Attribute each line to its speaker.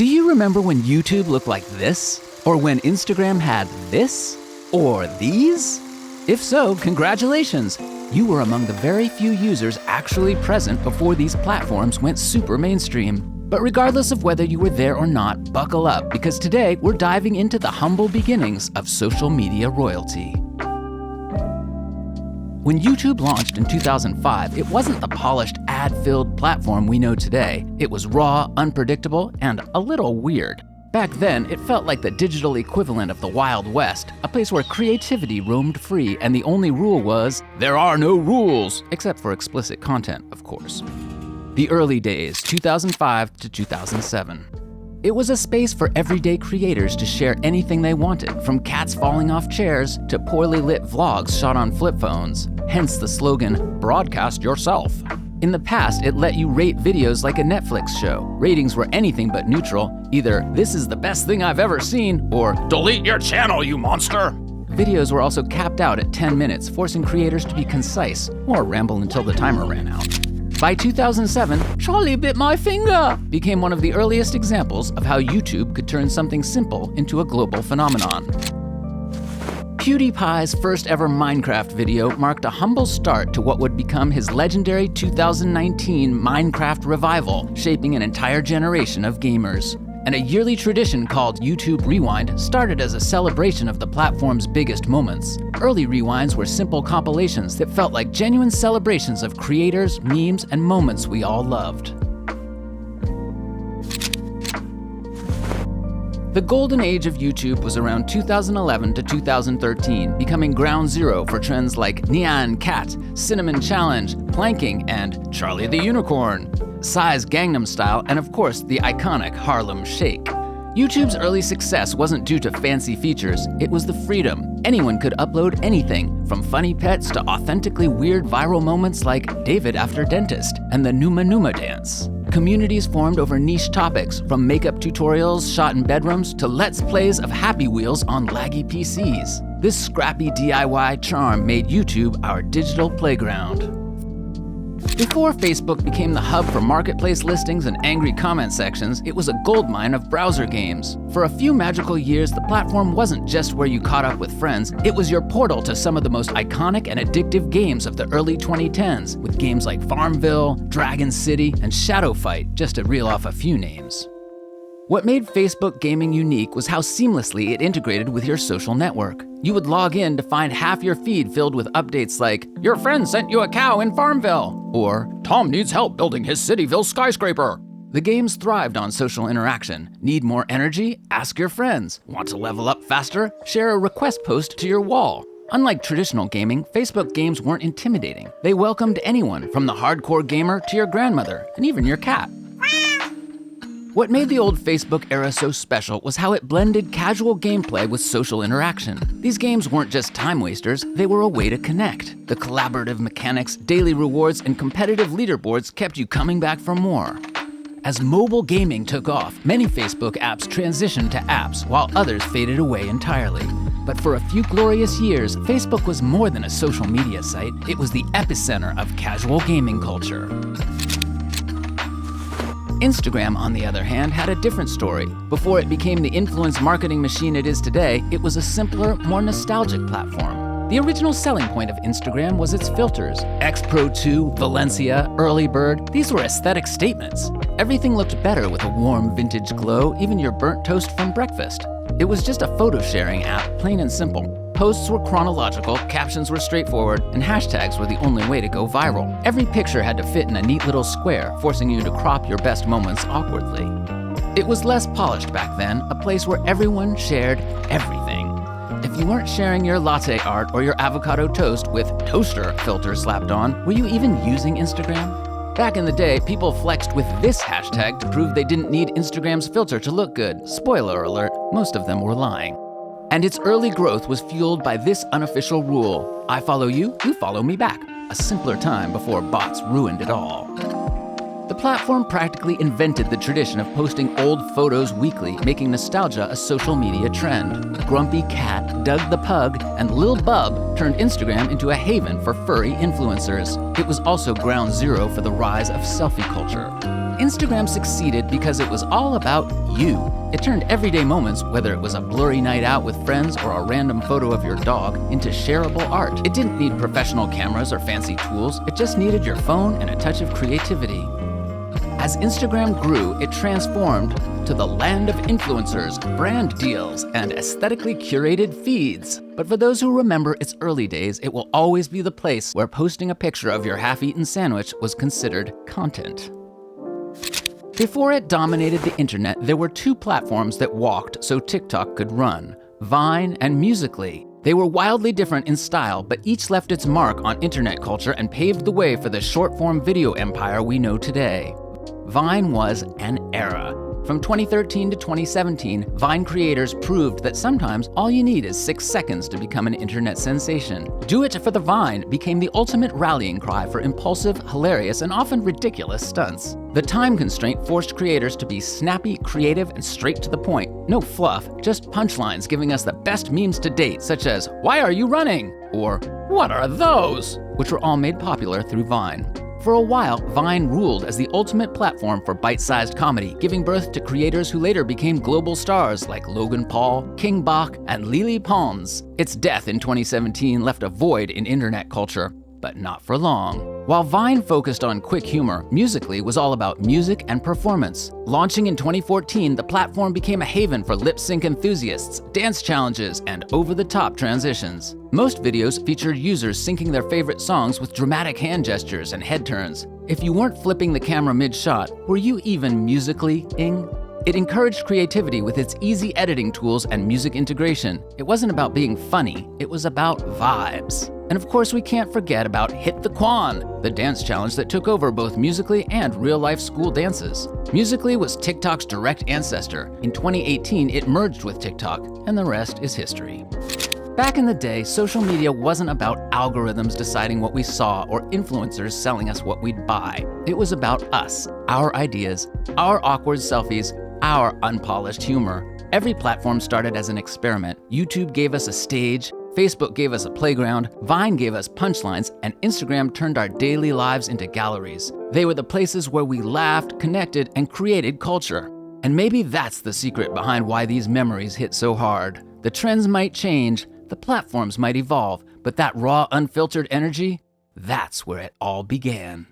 Speaker 1: Do you remember when YouTube looked like this? Or when Instagram had this? Or these? If so, congratulations! You were among the very few users actually present before these platforms went super mainstream. But regardless of whether you were there or not, buckle up, because today we're diving into the humble beginnings of social media royalty. When YouTube launched in 2005, it wasn't the polished, ad-filled platform we know today. It was raw, unpredictable, and a little weird. Back then, it felt like the digital equivalent of the Wild West, a place where creativity roamed free and the only rule was, there are no rules, except for explicit content, of course. The early days, 2005 to 2007. It was a space for everyday creators to share anything they wanted, from cats falling off chairs to poorly lit vlogs shot on flip phones, hence the slogan, broadcast yourself. In the past, it let you rate videos like a Netflix show. Ratings were anything but neutral, either this is the best thing I've ever seen, or delete your channel, you monster! Videos were also capped out at 10 minutes, forcing creators to be concise, or ramble until the timer ran out. By 2007, Charlie bit my finger became one of the earliest examples of how YouTube could turn something simple into a global phenomenon. PewDiePie's first ever Minecraft video marked a humble start to what would become his legendary 2019 Minecraft revival, shaping an entire generation of gamers. And a yearly tradition called YouTube Rewind started as a celebration of the platform's biggest moments. Early rewinds were simple compilations that felt like genuine celebrations of creators, memes, and moments we all loved. The golden age of YouTube was around 2011 to 2013, becoming ground zero for trends like Nyan Cat, Cinnamon Challenge, planking, and Charlie the Unicorn, Psy's Gangnam Style, and of course the iconic Harlem Shake. YouTube's early success wasn't due to fancy features, it was the freedom. Anyone could upload anything, from funny pets to authentically weird viral moments like David After Dentist and the Numa Numa dance. Communities formed over niche topics, from makeup tutorials shot in bedrooms to let's plays of Happy Wheels on laggy PCs. This scrappy DIY charm made YouTube our digital playground. Before Facebook became the hub for marketplace listings and angry comment sections, it was a goldmine of browser games. For a few magical years, the platform wasn't just where you caught up with friends, it was your portal to some of the most iconic and addictive games of the early 2010s, with games like Farmville, Dragon City, and Shadow Fight, just to reel off a few names. What made Facebook gaming unique was how seamlessly it integrated with your social network. You would log in to find half your feed filled with updates like, your friend sent you a cow in Farmville, or Tom needs help building his Cityville skyscraper. The games thrived on social interaction. Need more energy? Ask your friends. Want to level up faster? Share a request post to your wall. Unlike traditional gaming, Facebook games weren't intimidating. They welcomed anyone, from the hardcore gamer to your grandmother, and even your cat. What made the old Facebook era so special was how it blended casual gameplay with social interaction. These games weren't just time wasters, they were a way to connect. The collaborative mechanics, daily rewards, and competitive leaderboards kept you coming back for more. As mobile gaming took off, many Facebook apps transitioned to apps, while others faded away entirely. But for a few glorious years, Facebook was more than a social media site, it was the epicenter of casual gaming culture. Instagram, on the other hand, had a different story. Before it became the influence marketing machine it is today, it was a simpler, more nostalgic platform. The original selling point of Instagram was its filters. X Pro 2, Valencia, Early Bird, these were aesthetic statements. Everything looked better with a warm vintage glow, even your burnt toast from breakfast. It was just a photo sharing app, plain and simple. Posts were chronological, captions were straightforward, and hashtags were the only way to go viral. Every picture had to fit in a neat little square, forcing you to crop your best moments awkwardly. It was less polished back then, a place where everyone shared everything. If you weren't sharing your latte art or your avocado toast with toaster filter slapped on, were you even using Instagram? Back in the day, people flexed with this hashtag to prove they didn't need Instagram's filter to look good. Spoiler alert, most of them were lying. And its early growth was fueled by this unofficial rule: I follow you, you follow me back. A simpler time before bots ruined it all. The platform practically invented the tradition of posting old photos weekly, making nostalgia a social media trend. Grumpy Cat, Doug the Pug, and Lil Bub turned Instagram into a haven for furry influencers. It was also ground zero for the rise of selfie culture. Instagram succeeded because it was all about you. It turned everyday moments, whether it was a blurry night out with friends or a random photo of your dog, into shareable art. It didn't need professional cameras or fancy tools, it just needed your phone and a touch of creativity. As Instagram grew, it transformed to the land of influencers, brand deals, and aesthetically curated feeds. But for those who remember its early days, it will always be the place where posting a picture of your half-eaten sandwich was considered content. Before it dominated the internet, there were two platforms that walked so TikTok could run: Vine and Musical.ly. They were wildly different in style, but each left its mark on internet culture and paved the way for the short-form video empire we know today. Vine was an era. From 2013 to 2017, Vine creators proved that sometimes all you need is 6 seconds to become an internet sensation. "Do it for the Vine" became the ultimate rallying cry for impulsive, hilarious, and often ridiculous stunts. The time constraint forced creators to be snappy, creative, and straight to the point. No fluff, just punchlines giving us the best memes to date, such as, "Why are you running?" or "What are those?" which were all made popular through Vine. For a while, Vine ruled as the ultimate platform for bite-sized comedy, giving birth to creators who later became global stars like Logan Paul, King Bach, and Lily Pons. Its death in 2017 left a void in internet culture, but not for long. While Vine focused on quick humor, Musical.ly was all about music and performance. Launching in 2014, the platform became a haven for lip-sync enthusiasts, dance challenges, and over-the-top transitions. Most videos featured users syncing their favorite songs with dramatic hand gestures and head turns. If you weren't flipping the camera mid-shot, were you even Musical.ly-ing? It encouraged creativity with its easy editing tools and music integration. It wasn't about being funny, it was about vibes. And of course, we can't forget about Hit the Quan, the dance challenge that took over both Musical.ly and real-life school dances. Musical.ly was TikTok's direct ancestor. In 2018, it merged with TikTok, and the rest is history. Back in the day, social media wasn't about algorithms deciding what we saw or influencers selling us what we'd buy. It was about us, our ideas, our awkward selfies, our unpolished humor. Every platform started as an experiment. YouTube gave us a stage, Facebook gave us a playground, Vine gave us punchlines, and Instagram turned our daily lives into galleries. They were the places where we laughed, connected, and created culture. And maybe that's the secret behind why these memories hit so hard. The trends might change, the platforms might evolve, but that raw, unfiltered energy, that's where it all began.